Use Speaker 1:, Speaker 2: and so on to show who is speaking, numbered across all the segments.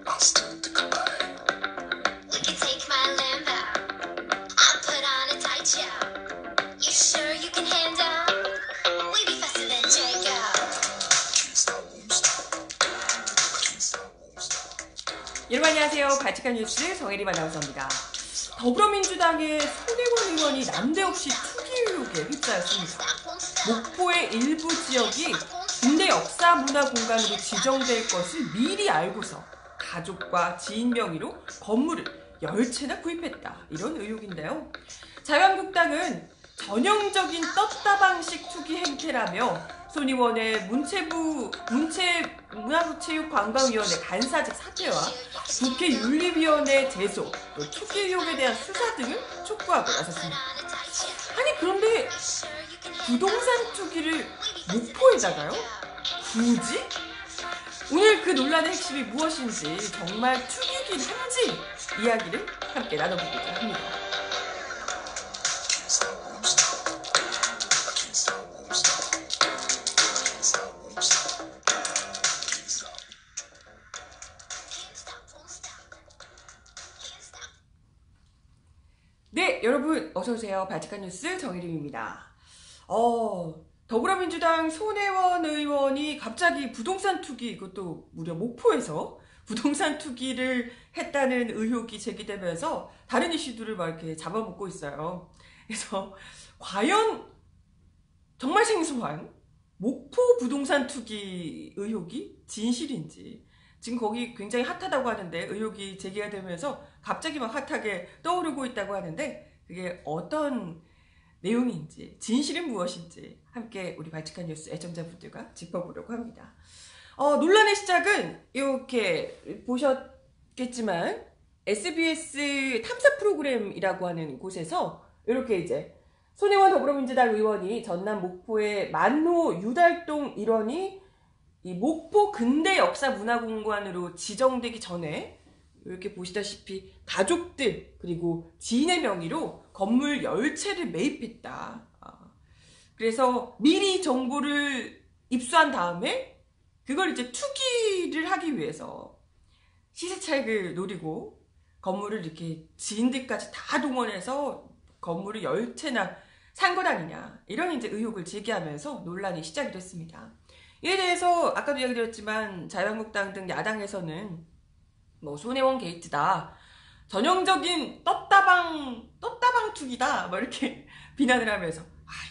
Speaker 1: We can take my Lambo. I'll put on a tight show. You sure you can handle? We be faster than Jacob.
Speaker 2: 여러분 안녕하세요. 발칙한 뉴스 정혜림 아나운서입니다. 더불어민주당의 손혜원 의원이 난데없이 투기 의혹에 휩싸였습니다. 목포의 일부 지역이 근대 역사 문화 공간으로 지정될 것을 미리 알고서 가족과 지인 명의로 건물을 10채나 구입했다. 이런 의혹인데요. 자유한국당은 전형적인 떴다방식 투기 행태라며 손 의원의 문화체육관광위원회 간사직 사퇴와 국회 윤리위원회 제소, 또 투기 의혹에 대한 수사 등을 촉구하고 나섰습니다. 아니 그런데 부동산 투기를 목포에다가요? 굳이? 오늘 그 논란의 핵심이 무엇인지, 정말 투기긴 한지 이야기를 함께 나눠보고자 합니다. 네, 여러분 어서오세요. 발칙한 뉴스 정혜림입니다. 더불어민주당 손혜원 의원이 갑자기 부동산 투기, 이것도 무려 목포에서 부동산 투기를 했다는 의혹이 제기되면서 다른 이슈들을 막 이렇게 잡아먹고 있어요. 그래서 과연 정말 생소한 목포 부동산 투기 의혹이 진실인지, 지금 거기 굉장히 핫하다고 하는데 의혹이 제기가 되면서 갑자기 막 핫하게 떠오르고 있다고 하는데, 그게 어떤 내용인지, 진실은 무엇인지 함께 우리 발칙한 뉴스 애청자분들과 짚어보려고 합니다. 논란의 시작은 이렇게 보셨겠지만 SBS 탐사 프로그램이라고 하는 곳에서 이렇게 이제 손혜원 더불어민주당 의원이 전남 목포의 만호 유달동 일원이 이 목포 근대 역사 문화공간으로 지정되기 전에 이렇게 보시다시피 가족들 그리고 지인의 명의로 건물 10채를 매입했다. 그래서 미리 정보를 입수한 다음에 그걸 이제 투기를 하기 위해서 시세 차익을 노리고 건물을 이렇게 지인들까지 다 동원해서 건물을 10채나 산 것 아니냐, 이런 이제 의혹을 제기하면서 논란이 시작이 됐습니다. 이에 대해서 아까도 이야기 드렸지만 자유한국당 등 야당에서는 뭐 손혜원 게이트다, 전형적인 떴다방 투기다, 뭐 이렇게 비난을 하면서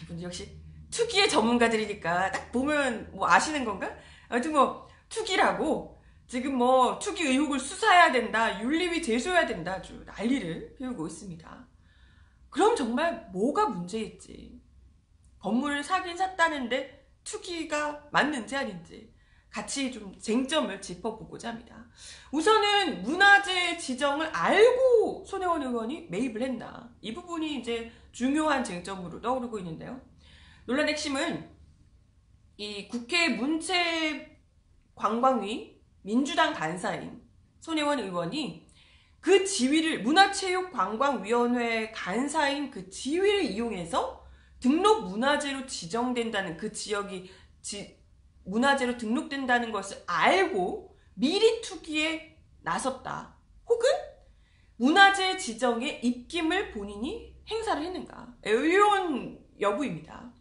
Speaker 2: 이분들 역시 투기의 전문가들이니까 딱 보면 뭐 아시는 건가? 아무튼 뭐 투기라고 지금 뭐 투기 의혹을 수사해야 된다, 윤리위 제소해야 된다, 아주 난리를 피우고 있습니다. 그럼 정말 뭐가 문제일지, 건물을 사긴 샀다는데 투기가 맞는지 아닌지 같이 좀 쟁점을 짚어보고자 합니다. 우선은 문화재 지정을 알고 손혜원 의원이 매입을 했나, 이 부분이 이제 중요한 쟁점으로 떠오르고 있는데요. 논란의 핵심은 이 국회 문체관광위 민주당 간사인 손혜원 의원이 그 지위를, 문화체육관광위원회 간사인 그 지위를 이용해서 등록 문화재로 지정된다는, 그 지역이 문화재로 등록된다는 것을 알고 미리 투기에 나섰다. 혹은 문화재 지정의 입김을 본인이 행사를 했는가, 이런 여부입니다.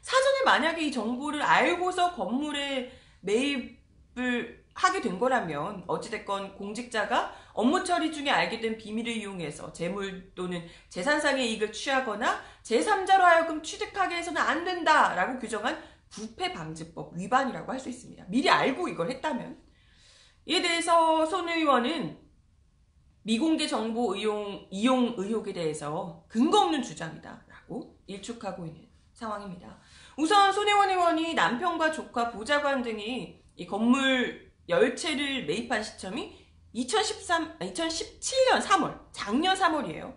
Speaker 2: 사전에 만약에 이 정보를 알고서 건물에 매입을 하게 된 거라면 어찌됐건 공직자가 업무 처리 중에 알게 된 비밀을 이용해서 재물 또는 재산상의 이익을 취하거나 제3자로 하여금 취득하게 해서는 안 된다라고 규정한 부패방지법 위반이라고 할 수 있습니다. 미리 알고 이걸 했다면. 이에 대해서 손 의원은 미공개 정보 이용 의혹에 대해서 근거 없는 주장이다 라고 일축하고 있는 상황입니다. 우선 손혜원 의원이 남편과 조카, 보좌관 등이 이 건물 10채를 매입한 시점이 2017년 3월, 작년 3월이에요.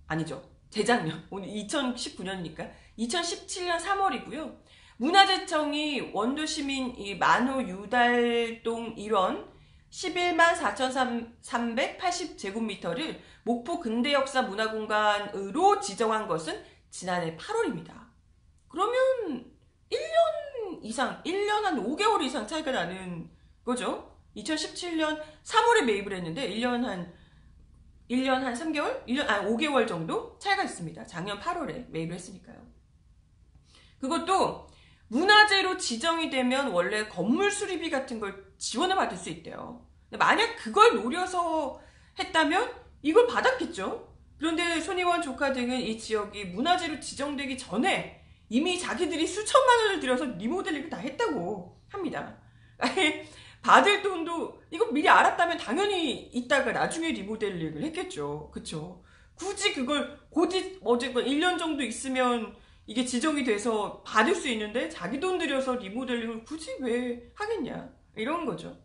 Speaker 2: 아니죠, 재작년, 오늘 2019년이니까 2017년 3월이고요. 문화재청이 원도시민 이 만호 유달동 일원 11만 4,380제곱미터를 목포 근대역사 문화공간으로 지정한 것은 지난해 8월입니다. 그러면 1년 한 5개월 이상 차이가 나는 거죠. 2017년 3월에 매입을 했는데 1년 한 3개월? 5개월 정도 차이가 있습니다. 작년 8월에 매입을 했으니까요. 그것도 문화재로 지정이 되면 원래 건물 수리비 같은 걸 지원을 받을 수 있대요. 만약 그걸 노려서 했다면 이걸 받았겠죠. 그런데 손희원 조카 등은 이 지역이 문화재로 지정되기 전에 이미 자기들이 수천만 원을 들여서 리모델링을 다 했다고 합니다. 아예 받을 돈도 이거 미리 알았다면 당연히 이따가 나중에 리모델링을 했겠죠. 그쵸? 굳이 그걸 어쨌건 1년 정도 있으면 이게 지정이 돼서 받을 수 있는데 자기 돈 들여서 리모델링을 굳이 왜 하겠냐 이런 거죠.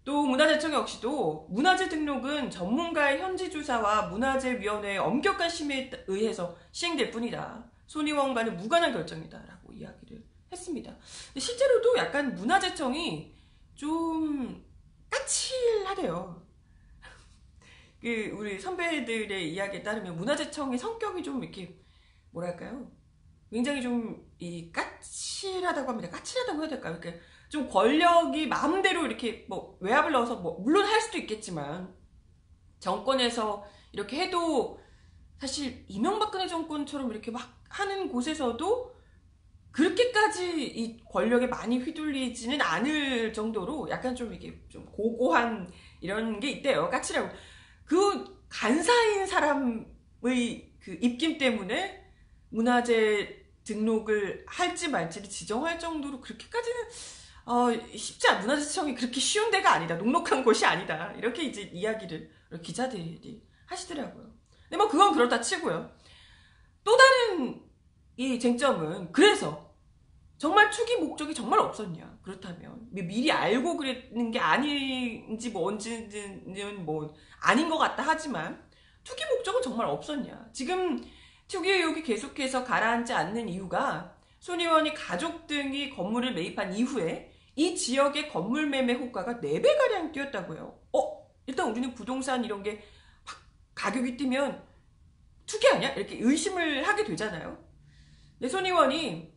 Speaker 2: 또 문화재청 역시도 문화재 등록은 전문가의 현지 조사와 문화재위원회의 엄격한 심의에 의해서 시행될 뿐이다. 손희원과는 무관한 결정이다 라고 이야기를 했습니다. 근데 실제로도 약간 문화재청이 좀 까칠하대요. 우리 선배들의 이야기에 따르면 문화재청의 성격이 좀 이렇게 뭐랄까요? 굉장히 좀 까칠하다고 합니다. 까칠하다고 해야 될까요? 이렇게 좀 권력이 마음대로 이렇게 뭐 외압을 넣어서 뭐 물론 할 수도 있겠지만 정권에서 이렇게 해도 사실 이명박근혜 정권처럼 이렇게 막 하는 곳에서도 그렇게까지 이 권력에 많이 휘둘리지는 않을 정도로 약간 좀 이렇게 좀 고고한 이런 게 있대요. 까칠하고. 그 간사인 사람의 그 입김 때문에 문화재 등록을 할지 말지를 지정할 정도로 그렇게까지는 쉽지 않아. 문화재청이 그렇게 쉬운 데가 아니다. 녹록한 곳이 아니다. 이렇게 이제 이야기를 기자들이 하시더라고요. 근데 뭐 그건 그렇다 치고요. 또 다른 이 쟁점은 그래서 정말 투기 목적이 정말 없었냐. 그렇다면 미리 알고 그랬는 게 아닌지 뭔지는 뭐 아닌 것 같다 하지만 투기 목적은 정말 없었냐. 지금 투기 의혹이 계속해서 가라앉지 않는 이유가 손희원이 가족 등이 건물을 매입한 이후에 이 지역의 건물 매매 호가가 4배가량 뛰었다고요. 일단 우리는 부동산 이런 게 가격이 뛰면 투기 아니야? 이렇게 의심을 하게 되잖아요. 근데 손희원이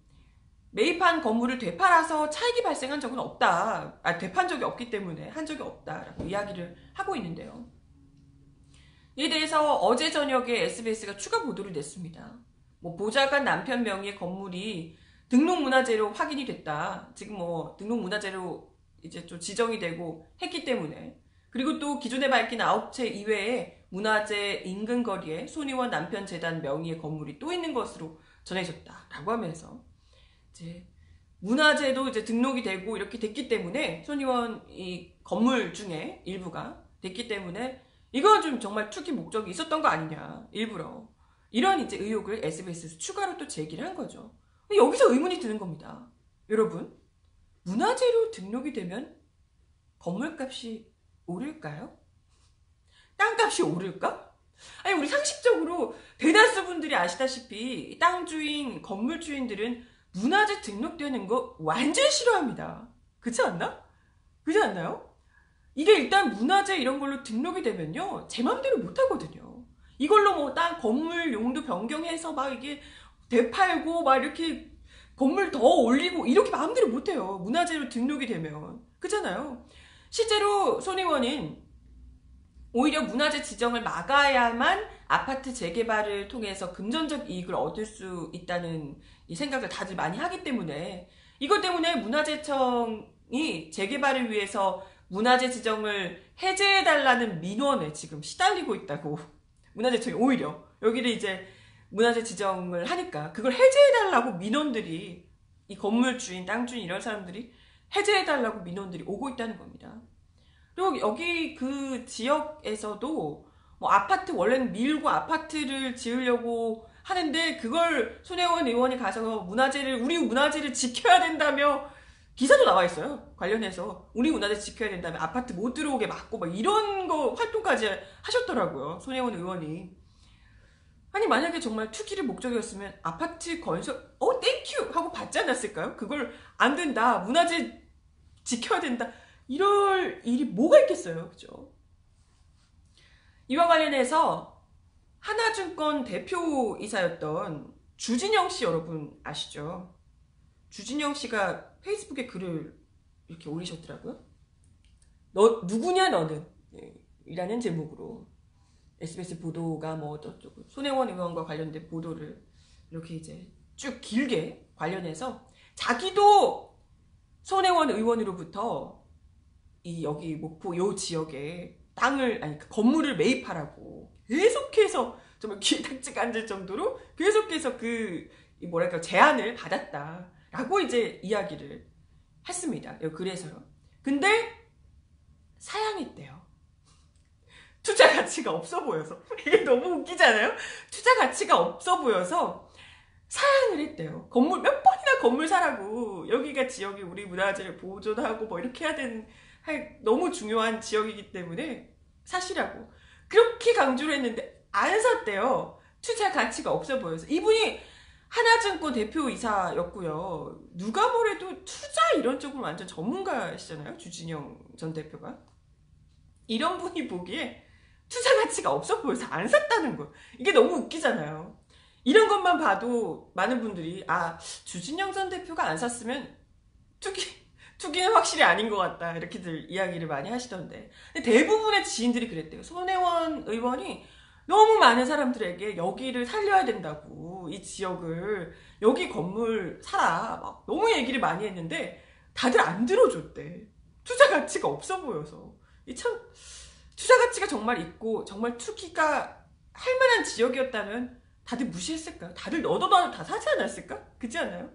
Speaker 2: 매입한 건물을 되팔아서 차익이 발생한 적은 없다. 되판 적이 없기 때문에 한 적이 없다라고 이야기를 하고 있는데요. 이에 대해서 어제 저녁에 SBS가 추가 보도를 냈습니다. 뭐 보좌관 남편 명의의 건물이 등록문화재로 확인이 됐다. 지금 뭐 등록문화재로 이제 좀 지정이 되고 했기 때문에. 그리고 또 기존에 밝힌 9채 이외에 문화재 인근 거리에 손희원 남편 재단 명의의 건물이 또 있는 것으로 전해졌다라고 하면서 이제 문화재도 이제 등록이 되고 이렇게 됐기 때문에 손희원 이 건물 중에 일부가 됐기 때문에 이거 좀 정말 투기 목적이 있었던 거 아니냐 일부러 이런 이제 의혹을 SBS에서 추가로 또 제기를 한 거죠. 여기서 의문이 드는 겁니다. 여러분 문화재로 등록이 되면 건물값이 오를까요? 땅값이 오를까? 아니 우리 상식적으로 대다수 분들이 아시다시피 땅 주인, 건물 주인들은 문화재 등록되는 거 완전 싫어합니다. 그렇지 않나? 그렇지 않나요? 이게 일단 문화재 이런 걸로 등록이 되면요 제 맘대로 못 하거든요. 이걸로 뭐 땅 건물 용도 변경해서 막 이게 되팔고 막 이렇게 건물 더 올리고 이렇게 마음대로 못 해요. 문화재로 등록이 되면. 그렇잖아요. 실제로 손희원은 오히려 문화재 지정을 막아야만 아파트 재개발을 통해서 금전적 이익을 얻을 수 있다는 이 생각을 다들 많이 하기 때문에 이것 때문에 문화재청이 재개발을 위해서 문화재 지정을 해제해달라는 민원에 지금 시달리고 있다고. 문화재청이 오히려 여기를 이제 문화재 지정을 하니까 그걸 해제해달라고 민원들이 이 건물 주인, 땅 주인 이런 사람들이 해제해달라고 민원들이 오고 있다는 겁니다. 그리고 여기 그 지역에서도 뭐 아파트 원래는 밀고 아파트를 지으려고 하는데 그걸 손혜원 의원이 가서 우리 문화재를 지켜야 된다며 기사도 나와 있어요. 관련해서 우리 문화재 지켜야 된다며 아파트 못 들어오게 막고 막 이런 거 활동까지 하셨더라고요. 손혜원 의원이. 아니 만약에 정말 투기를 목적이었으면 아파트 건설 땡큐 하고 받지 않았을까요? 그걸 안 된다. 문화재 지켜야 된다. 이럴 일이 뭐가 있겠어요. 그죠? 이와 관련해서 하나증권 대표이사였던 주진영 씨 여러분 아시죠? 주진영 씨가 페이스북에 글을 이렇게 올리셨더라고요. 너 누구냐 너는 이라는 제목으로 SBS 보도가 뭐 어쩌고 손혜원 의원과 관련된 보도를 이렇게 이제 쭉 길게 관련해서 자기도 손혜원 의원으로부터 이 여기 목포 요 지역에 땅을 아니 건물을 매입하라고 계속해서 정말 귀에 딱지가 앉을 정도로 계속해서 그 뭐랄까 제안을 받았다라고 이제 이야기를 했습니다. 그래서요. 근데 사양했대요. 투자 가치가 없어 보여서. 이게 너무 웃기잖아요. 투자 가치가 없어 보여서 사양을 했대요. 건물 몇 번이나 건물 사라고. 여기가 지역이 우리 문화재를 보존하고 뭐 이렇게 해야 되는 너무 중요한 지역이기 때문에 사시라고 그렇게 강조를 했는데 안 샀대요. 투자 가치가 없어 보여서. 이분이 하나증권 대표이사였고요. 누가 뭐래도 투자 이런 쪽으로 완전 전문가시잖아요. 주진영 전 대표가. 이런 분이 보기에 투자 가치가 없어 보여서 안 샀다는 거. 이게 너무 웃기잖아요. 이런 것만 봐도 많은 분들이 주진영 전 대표가 안 샀으면 투기는 확실히 아닌 것 같다. 이렇게들 이야기를 많이 하시던데. 근데 대부분의 지인들이 그랬대요. 손혜원 의원이 너무 많은 사람들에게 여기를 살려야 된다고. 이 지역을. 여기 건물 사라. 막 너무 얘기를 많이 했는데 다들 안 들어줬대. 투자 가치가 없어 보여서. 이 참 투자 가치가 정말 있고 정말 투기가 할 만한 지역이었다면 다들 무시했을까요? 다들 너도 다 사지 않았을까? 그렇지 않나요?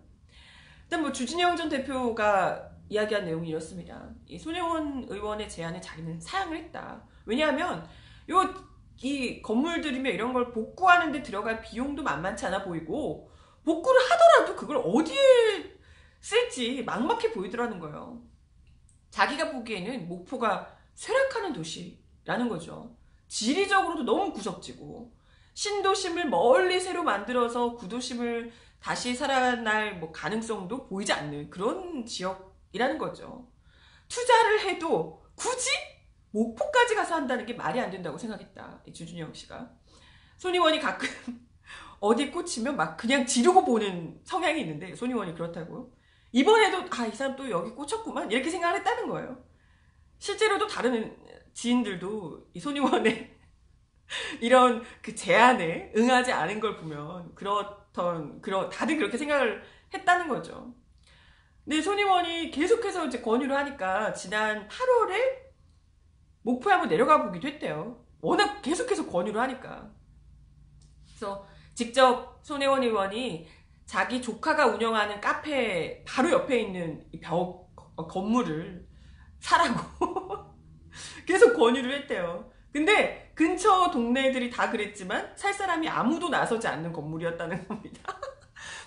Speaker 2: 일단 뭐 주진영 전 대표가 이야기한 내용이 이렇습니다. 이 손혜원 의원의 제안에 자기는 사양을 했다. 왜냐하면 이 건물들이며 이런 걸 복구하는 데 들어갈 비용도 만만치 않아 보이고 복구를 하더라도 그걸 어디에 쓸지 막막해 보이더라는 거예요. 자기가 보기에는 목포가 쇠락하는 도시라는 거죠. 지리적으로도 너무 구석지고 신도심을 멀리 새로 만들어서 구도심을 다시 살아날 뭐 가능성도 보이지 않는 그런 지역이라는 거죠. 투자를 해도 굳이 목포까지 가서 한다는 게 말이 안 된다고 생각했다. 이 주준영 씨가. 손의원이 가끔 어디 꽂히면 막 그냥 지르고 보는 성향이 있는데 손의원이 그렇다고요. 이번에도 이 사람 또 여기 꽂혔구만 이렇게 생각을 했다는 거예요. 실제로도 다른 지인들도 이 손의원의 이런 그 제안에 응하지 않은 걸 보면 다들 그렇게 생각을 했다는 거죠. 근데 손의원이 계속해서 이제 권유를 하니까 지난 8월에 목포에 한번 내려가 보기도 했대요. 워낙 계속해서 권유를 하니까. 그래서 직접 손혜원 의원이 자기 조카가 운영하는 카페 바로 옆에 있는 이 건물을 사라고 계속 권유를 했대요. 근데 근처 동네들이 다 그랬지만 살 사람이 아무도 나서지 않는 건물이었다는 겁니다.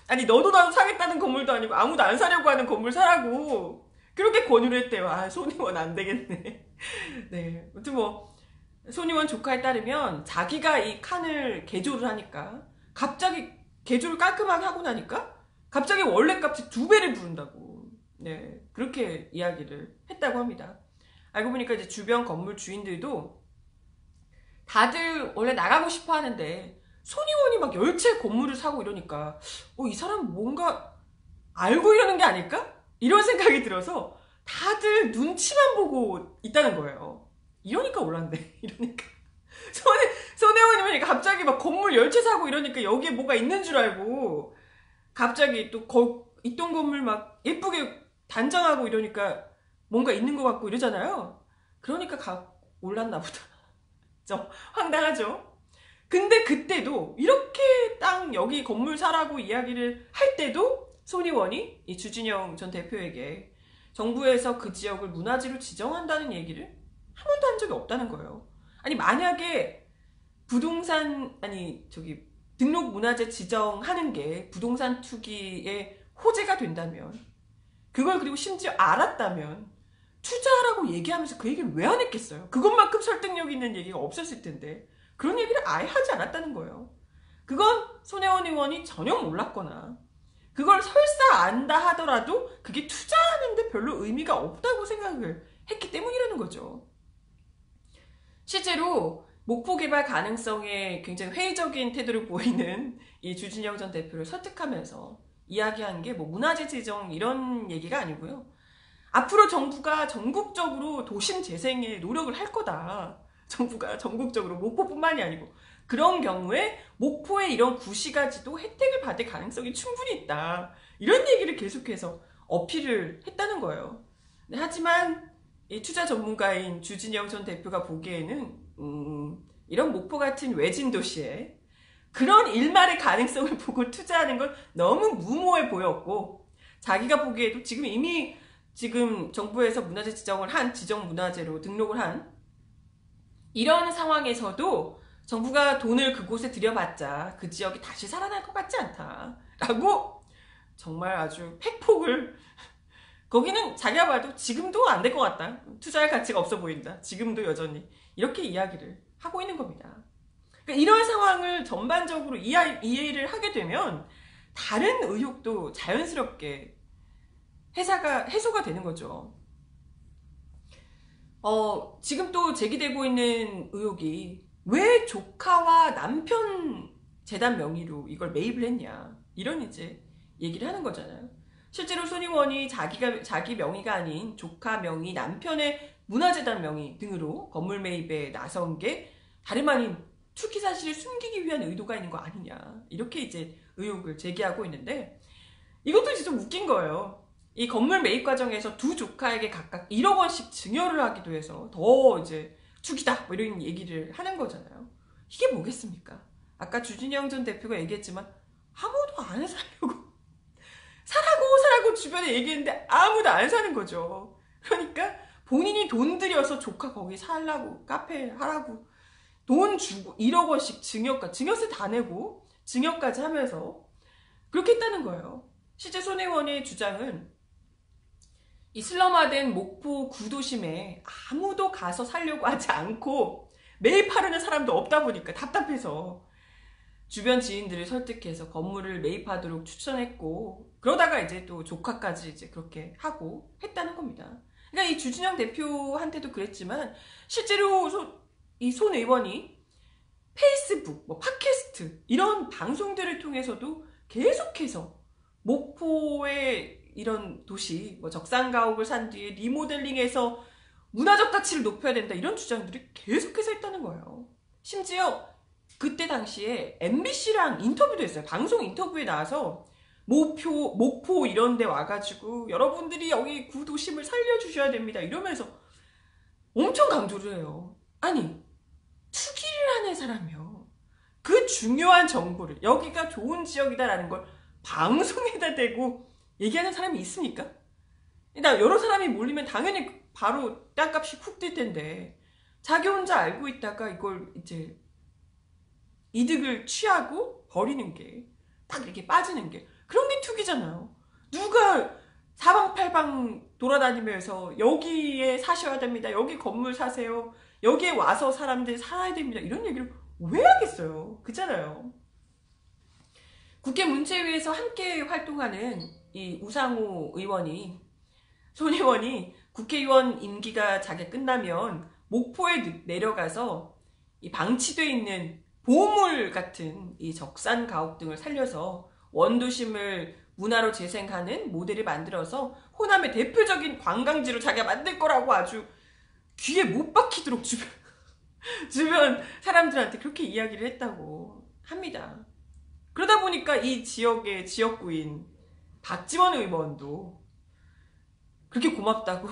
Speaker 2: 아니 너도 나도 사겠다는 건물도 아니고 아무도 안 사려고 하는 건물 사라고 그렇게 권유를 했대요. 손의원 안 되겠네. 네, 아무튼 뭐 손의원 조카에 따르면 자기가 이 칸을 개조를 하니까 갑자기 개조를 깔끔하게 하고 나니까 갑자기 원래 값이 2배를 부른다고. 네, 그렇게 이야기를 했다고 합니다. 알고 보니까 이제 주변 건물 주인들도 다들 원래 나가고 싶어 하는데 손의원이 막 열채 건물을 사고 이러니까 이 사람 뭔가 알고 이러는 게 아닐까? 이런 생각이 들어서 다들 눈치만 보고 있다는 거예요. 이러니까 올랐네. 이러니까 손혜원이 갑자기 막 건물 열채 사고 이러니까 여기에 뭐가 있는 줄 알고 갑자기 또 있던 건물 막 예쁘게 단장하고 이러니까 뭔가 있는 것 같고 이러잖아요. 그러니까 올랐나 보다. 좀 황당하죠. 근데 그때도 이렇게 땅 여기 건물 사라고 이야기를 할 때도 손의원이 이 주진영 전 대표에게 정부에서 그 지역을 문화지로 지정한다는 얘기를 한 번도 한 적이 없다는 거예요. 아니 만약에 등록 문화재 지정하는 게 부동산 투기의 호재가 된다면 그걸 그리고 심지어 알았다면 투자하라고 얘기하면서 그 얘기를 왜 안 했겠어요? 그것만큼 설득력 있는 얘기가 없었을 텐데 그런 얘기를 아예 하지 않았다는 거예요. 그건 손혜원 의원이 전혀 몰랐거나 그걸 설사 안다 하더라도 그게 투자하는데 별로 의미가 없다고 생각을 했기 때문이라는 거죠. 실제로 목포 개발 가능성에 굉장히 회의적인 태도를 보이는 이 주진영 전 대표를 설득하면서 이야기한 게 뭐 문화재 지정 이런 얘기가 아니고요. 앞으로 정부가 전국적으로 도심 재생에 노력을 할 거다. 정부가 전국적으로 목포뿐만이 아니고 그런 경우에 목포의 이런 구시가지도 혜택을 받을 가능성이 충분히 있다. 이런 얘기를 계속해서 어필을 했다는 거예요. 하지만 이 투자 전문가인 주진영 전 대표가 보기에는 이런 목포 같은 외진 도시에 그런 일말의 가능성을 보고 투자하는 건 너무 무모해 보였고 자기가 보기에도 이미 정부에서 문화재 지정을 한 지정문화재로 등록을 한 이런 상황에서도 정부가 돈을 그곳에 들여봤자 그 지역이 다시 살아날 것 같지 않다라고 정말 아주 팩폭을 거기는 자기가 봐도 지금도 안 될 것 같다. 투자할 가치가 없어 보인다. 지금도 여전히 이렇게 이야기를 하고 있는 겁니다. 그러니까 이런 상황을 전반적으로 이해를 하게 되면 다른 의혹도 자연스럽게 해소가 되는 거죠. 지금 또 제기되고 있는 의혹이 왜 조카와 남편 재단 명의로 이걸 매입을 했냐 이런 이제 얘기를 하는 거잖아요. 실제로 손 의원이 자기 명의가 아닌 조카 명의, 남편의 문화재단 명의 등으로 건물 매입에 나선 게 다름 아닌 투기 사실을 숨기기 위한 의도가 있는 거 아니냐 이렇게 이제 의혹을 제기하고 있는데 이것도 진짜 웃긴 거예요. 이 건물 매입 과정에서 두 조카에게 각각 1억 원씩 증여를 하기도 해서 더 이제 투기다 뭐 이런 얘기를 하는 거잖아요. 이게 뭐겠습니까? 아까 주진영 전 대표가 얘기했지만 아무도 안 살려고 사라고 주변에 얘기했는데 아무도 안 사는 거죠. 그러니까 본인이 돈 들여서 조카 거기 살라고 카페 하라고 돈 주고 1억 원씩 증여세 다 내고 증여까지 하면서 그렇게 했다는 거예요. 실제 손 의원의 주장은 이 슬럼화된 목포 구도심에 아무도 가서 살려고 하지 않고 매입하려는 사람도 없다 보니까 답답해서 주변 지인들을 설득해서 건물을 매입하도록 추천했고 그러다가 이제 또 조카까지 이제 그렇게 하고 했다는 겁니다. 그러니까 이 주진영 대표한테도 그랬지만 실제로 이 손 의원이 페이스북, 팟캐스트 이런 방송들을 통해서도 계속해서 목포의 이런 도시, 적산가옥을 산 뒤에 리모델링해서 문화적 가치를 높여야 된다 이런 주장들이 계속해서 했다는 거예요. 심지어 그때 당시에 MBC랑 인터뷰도 했어요. 방송 인터뷰에 나와서 목포 이런 데 와가지고 여러분들이 여기 구도심을 살려주셔야 됩니다 이러면서 엄청 강조를 해요. 아니 투기를 하는 사람이요. 그 중요한 정보를 여기가 좋은 지역이다라는 걸 방송에다 대고 얘기하는 사람이 있습니까? 일단 여러 사람이 몰리면 당연히 바로 땅값이 훅 뛸 텐데 자기 혼자 알고 있다가 이걸 이제 이득을 취하고 버리는 게 딱 이렇게 빠지는 게 그런 게 투기잖아요. 누가 사방팔방 돌아다니면서 여기에 사셔야 됩니다. 여기 건물 사세요. 여기에 와서 사람들이 살아야 됩니다. 이런 얘기를 왜 하겠어요? 그잖아요. 국회 문체위에서 함께 활동하는 이 우상호 의원이 손 의원이 국회의원 임기가 자기 끝나면 목포에 내려가서 이 방치되어 있는 보물 같은 이 적산 가옥 등을 살려서 원도심을 문화로 재생하는 모델을 만들어서 호남의 대표적인 관광지로 자기가 만들 거라고 아주 귀에 못 박히도록 주변 사람들한테 그렇게 이야기를 했다고 합니다. 그러다 보니까 이 지역의 지역구인 박지원 의원도 그렇게 고맙다고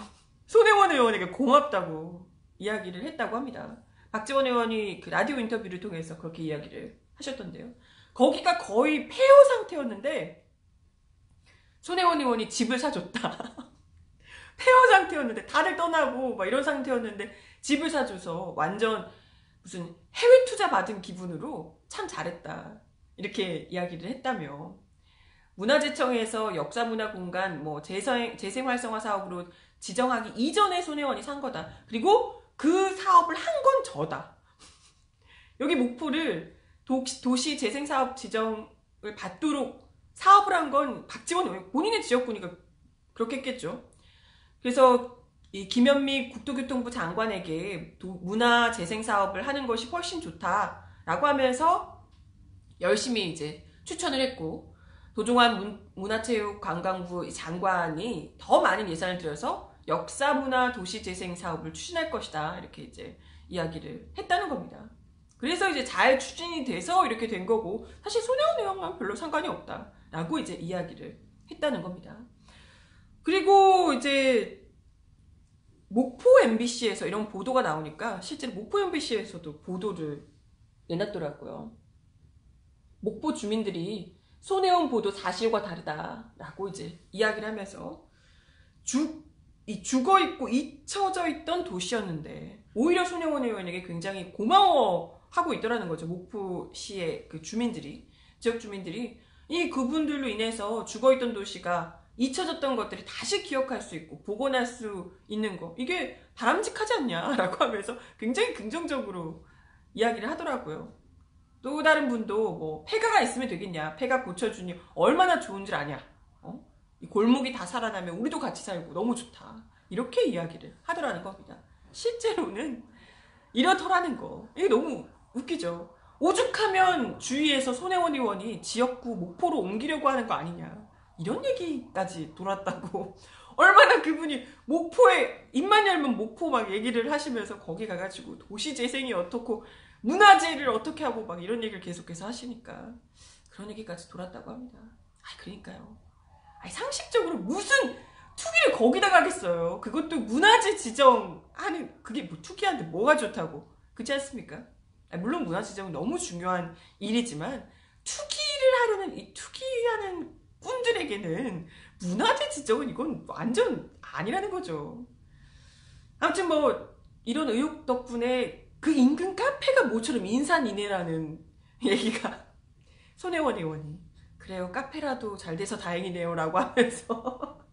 Speaker 2: 손혜원 의원에게 고맙다고 이야기를 했다고 합니다. 박지원 의원이 그 라디오 인터뷰를 통해서 그렇게 이야기를 하셨던데요. 거기가 거의 폐허 상태였는데 손혜원 의원이 집을 사줬다. 폐허 상태였는데 다들 떠나고 막 이런 상태였는데 집을 사줘서 완전 무슨 해외 투자 받은 기분으로 참 잘했다. 이렇게 이야기를 했다며. 문화재청에서 역사문화공간 재생활성화 사업으로 지정하기 이전에 손혜원이 산 거다. 그리고 그 사업을 한 건 저다. 여기 목포를 도시 재생사업 지정을 받도록 사업을 한 건 박지원 의원 본인의 지역구니까 그렇게 했겠죠. 그래서 이 김현미 국토교통부 장관에게 문화재생사업을 하는 것이 훨씬 좋다라고 하면서 열심히 이제 추천을 했고 도종환 문화체육관광부 장관이 더 많은 예산을 들여서 역사문화 도시재생 사업을 추진할 것이다. 이렇게 이제 이야기를 했다는 겁니다. 그래서 이제 잘 추진이 돼서 이렇게 된 거고 사실 손혜원 의원과는 별로 상관이 없다. 라고 이제 이야기를 했다는 겁니다. 그리고 이제 목포 MBC에서 이런 보도가 나오니까 실제로 목포 MBC에서도 보도를 내놨더라고요. 목포 주민들이 손혜원 보도 사실과 다르다라고 이제 이야기를 하면서 죽어있고 잊혀져 있던 도시였는데 오히려 손혜원 의원에게 굉장히 고마워하고 있더라는 거죠. 목포시의 그 주민들이, 지역 주민들이 그분들로 인해서 죽어있던 도시가 잊혀졌던 것들이 다시 기억할 수 있고 복원할 수 있는 거, 이게 바람직하지 않냐라고 하면서 굉장히 긍정적으로 이야기를 하더라고요. 또 다른 분도 뭐 폐가가 있으면 되겠냐, 폐가 고쳐주니 얼마나 좋은 줄 아냐, 이 골목이 다 살아나면 우리도 같이 살고 너무 좋다, 이렇게 이야기를 하더라는 겁니다. 실제로는 이렇더라는 거. 이게 너무 웃기죠. 오죽하면 주위에서 손혜원 의원이 지역구 목포로 옮기려고 하는 거 아니냐, 이런 얘기까지 돌았다고. 얼마나 그분이 목포에 입만 열면 목포 막 얘기를 하시면서 거기 가가지고 도시재생이 어떻고 문화재를 어떻게 하고 막 이런 얘기를 계속해서 하시니까 그런 얘기까지 돌았다고 합니다. 그러니까요. 상식적으로 무슨 투기를 거기다 가겠어요. 그것도 문화재 지정하는, 그게 뭐 투기하는데 뭐가 좋다고, 그렇지 않습니까? 물론 문화 지정은 너무 중요한 일이지만 투기를 하려는 이 투기하는 꾼들에게는 문화재 지정은 이건 완전 아니라는 거죠. 아무튼 뭐 이런 의혹 덕분에 그 인근 카페가 모처럼 인산이네라는 얘기가, 손혜원 의원이 그래요, 카페라도 잘 돼서 다행이네요 라고 하면서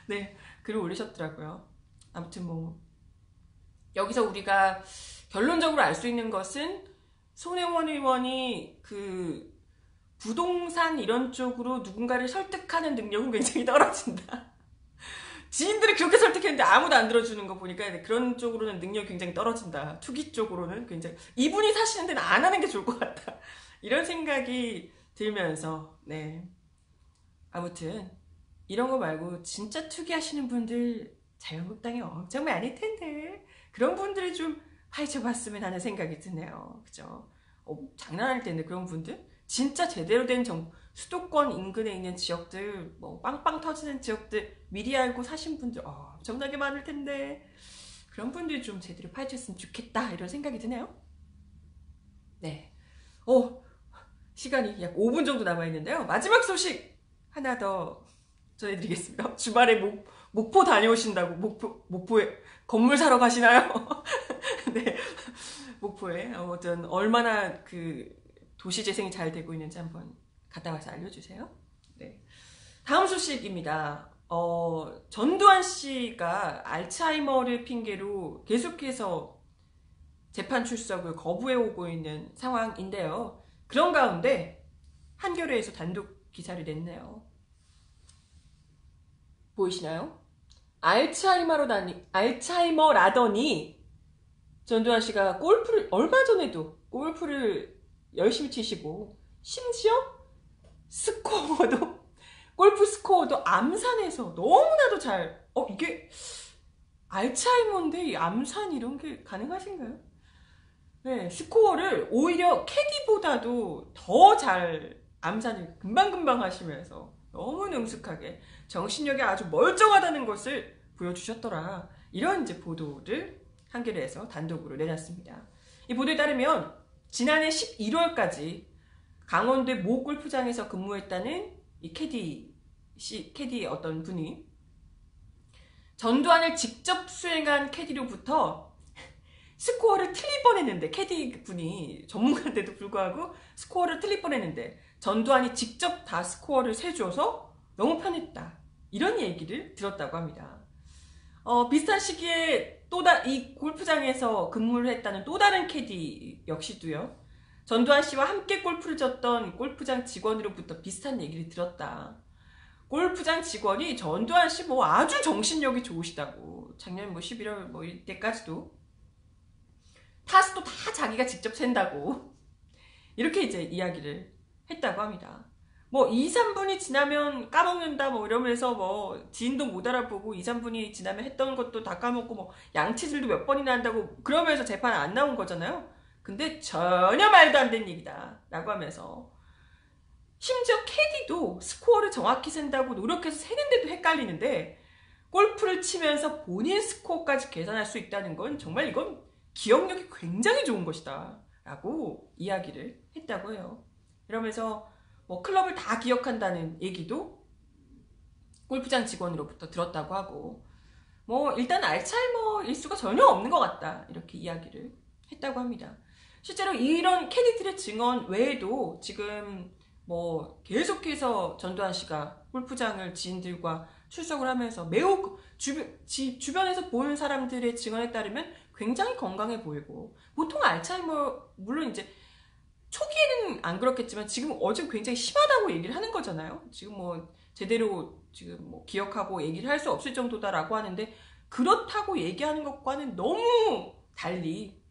Speaker 2: 네, 글을 올리셨더라고요. 아무튼 뭐 여기서 우리가 결론적으로 알 수 있는 것은 손혜원 의원이 그 부동산 이런 쪽으로 누군가를 설득하는 능력은 굉장히 떨어진다. 지인들이 그렇게 설득했는데 아무도 안 들어주는 거 보니까 그런 쪽으로는 능력이 굉장히 떨어진다. 투기 쪽으로는 굉장히, 이분이 사시는 데는 안 하는 게 좋을 것 같다, 이런 생각이 들면서, 네, 아무튼 이런 거 말고 진짜 투기하시는 분들 자유한국당에 엄청 많을 텐데 그런 분들이 좀 파헤쳐봤으면 하는 생각이 드네요. 그죠? 장난할 텐데 그런 분들 진짜 제대로 된 수도권 인근에 있는 지역들, 뭐 빵빵 터지는 지역들 미리 알고 사신 분들 엄청나게 많을 텐데 그런 분들이 좀 제대로 파헤쳤으면 좋겠다, 이런 생각이 드네요. 네, 시간이 약 5분 정도 남아있는데요. 마지막 소식 하나 더 전해드리겠습니다. 주말에 목포 다녀오신다고, 목포에 건물 사러 가시나요? 네, 목포에 아무튼 얼마나 그 도시재생이 잘 되고 있는지 한번 갔다 와서 알려주세요. 네, 다음 소식입니다. 전두환 씨가 알츠하이머를 핑계로 계속해서 재판 출석을 거부해 오고 있는 상황인데요. 그런 가운데 한겨레에서 단독 기사를 냈네요. 보이시나요? 알츠하이머라더니 전두환 씨가 얼마 전에도 골프를 열심히 치시고 심지어 골프 스코어도 암산해서 너무나도 잘, 이게 알츠하이머인데 이 암산 이런 게 가능하신가요? 네, 스코어를 오히려 캐디보다도 더 잘 암산을 금방금방 하시면서 너무 능숙하게 정신력이 아주 멀쩡하다는 것을 보여주셨더라, 이런 이제 보도를 한겨레에서 단독으로 내놨습니다. 이 보도에 따르면 지난해 11월까지 강원도의 모 골프장에서 근무했다는 이 캐디 어떤 분이 전두환을 직접 수행한 캐디로부터 스코어를 틀릴 뻔했는데, 캐디 분이 전문가인데도 불구하고 스코어를 틀릴 뻔했는데 전두환이 직접 다 스코어를 세줘서 너무 편했다, 이런 얘기를 들었다고 합니다. 비슷한 시기에 이 골프장에서 근무를 했다는 또 다른 캐디 역시도요, 전두환 씨와 함께 골프를 쳤던 골프장 직원으로부터 비슷한 얘기를 들었다. 골프장 직원이 전두환 씨 아주 정신력이 좋으시다고, 작년 11월 이때까지도 타수도 다 자기가 직접 샌다고, 이렇게 이제 이야기를 했다고 합니다. 뭐 2, 3분이 지나면 까먹는다 뭐 이러면서 뭐 지인도 못 알아보고 2, 3분이 지나면 했던 것도 다 까먹고 뭐 양치질도 몇 번이나 한다고 그러면서 재판에 안 나온 거잖아요. 근데 전혀 말도 안 되는 얘기다 라고 하면서 심지어 캐디도 스코어를 정확히 센다고 노력해서 세는데도 헷갈리는데 골프를 치면서 본인 스코어까지 계산할 수 있다는 건 정말 이건 기억력이 굉장히 좋은 것이다 라고 이야기를 했다고 해요. 이러면서 뭐 클럽을 다 기억한다는 얘기도 골프장 직원으로부터 들었다고 하고 뭐 일단 알츠하이머 일수가 전혀 없는 것 같다 이렇게 이야기를 했다고 합니다. 실제로 이런 캐디들의 증언 외에도 지금 뭐 계속해서 전두환 씨가 골프장을 지인들과 출석을 하면서 매우 주변에서 보는 사람들의 증언에 따르면 굉장히 건강해 보이고 보통 알츠하이머 물론 이제 초기에는 안 그렇겠지만 지금 어제 굉장히 심하다고 얘기를 하는 거잖아요. 지금 뭐 제대로 지금 뭐 기억하고 얘기를 할 수 없을 정도다라고 하는데 그렇다고 얘기하는 것과는 너무 달리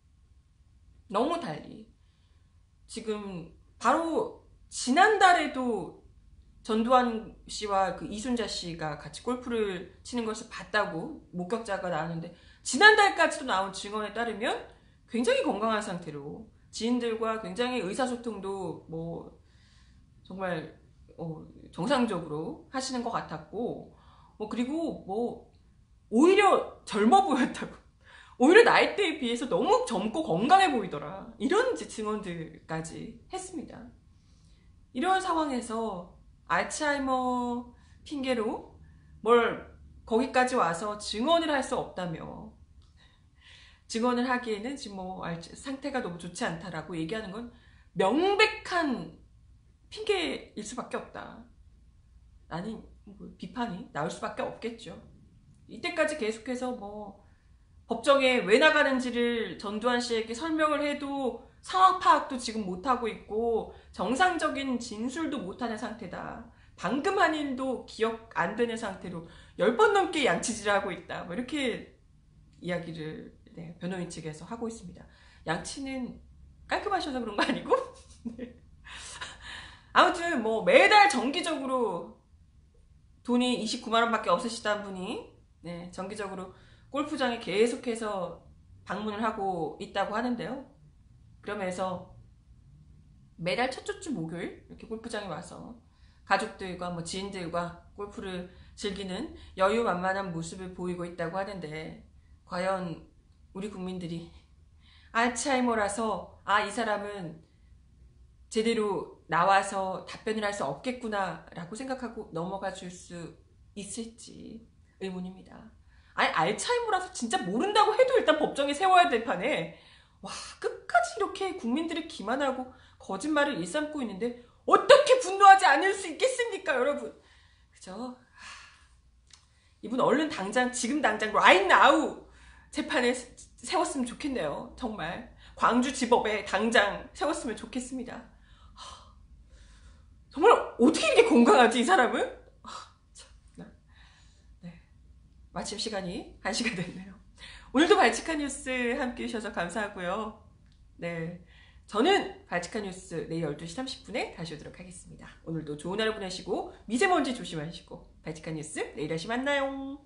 Speaker 2: 지금 바로 지난달에도 전두환 씨와 그 이순자 씨가 같이 골프를 치는 것을 봤다고 목격자가 나왔는데 지난달까지도 나온 증언에 따르면 굉장히 건강한 상태로 지인들과 굉장히 의사소통도 뭐 정말 정상적으로 하시는 것 같았고 뭐 그리고 뭐 오히려 젊어 보였다고 오히려 나이대에 비해서 너무 젊고 건강해 보이더라 이런 증언들까지 했습니다. 이런 상황에서 알츠하이머 핑계로 뭘 거기까지 와서 증언을 할 수 없다며 증언을 하기에는 지금 뭐 상태가 너무 좋지 않다라고 얘기하는 건 명백한 핑계일 수밖에 없다. 라는 비판이 나올 수밖에 없겠죠. 이때까지 계속해서 뭐 법정에 왜 나가는지를 전두환 씨에게 설명을 해도 상황 파악도 지금 못하고 있고 정상적인 진술도 못하는 상태다. 방금 한 일도 기억 안 되는 상태로 10번 넘게 양치질을 하고 있다. 뭐 이렇게 이야기를 변호인 측에서 하고 있습니다. 양치는 깔끔하셔서 그런 거 아니고? 네. 아무튼 뭐 매달 정기적으로 돈이 29만 원밖에 없으시다는 분이 정기적으로 골프장에 계속해서 방문을 하고 있다고 하는데요. 그러면서 매달 첫째 주 목요일 이렇게 골프장에 와서 가족들과 뭐 지인들과 골프를 즐기는 여유만만한 모습을 보이고 있다고 하는데 과연 우리 국민들이 알츠하이머라서 이 사람은 제대로 나와서 답변을 할 수 없겠구나 라고 생각하고 넘어가 줄 수 있을지 의문입니다. 아니 알츠하이머라서 진짜 모른다고 해도 일단 법정에 세워야 될 판에 와 끝까지 이렇게 국민들을 기만하고 거짓말을 일삼고 있는데 어떻게 분노하지 않을 수 있겠습니까 여러분. 그죠? 이분 얼른 당장 지금 당장 right now 재판에 세웠으면 좋겠네요. 정말 광주지법에 당장 세웠으면 좋겠습니다. 정말 어떻게 이렇게 건강하지 이 사람은? 네. 마침 시간이 1시가 됐네요. 오늘도 발칙한 뉴스 함께 해주셔서 감사하고요. 네, 저는 발칙한 뉴스 내일 12시 30분에 다시 오도록 하겠습니다. 오늘도 좋은 하루 보내시고 미세먼지 조심하시고 발칙한 뉴스 내일 다시 만나요.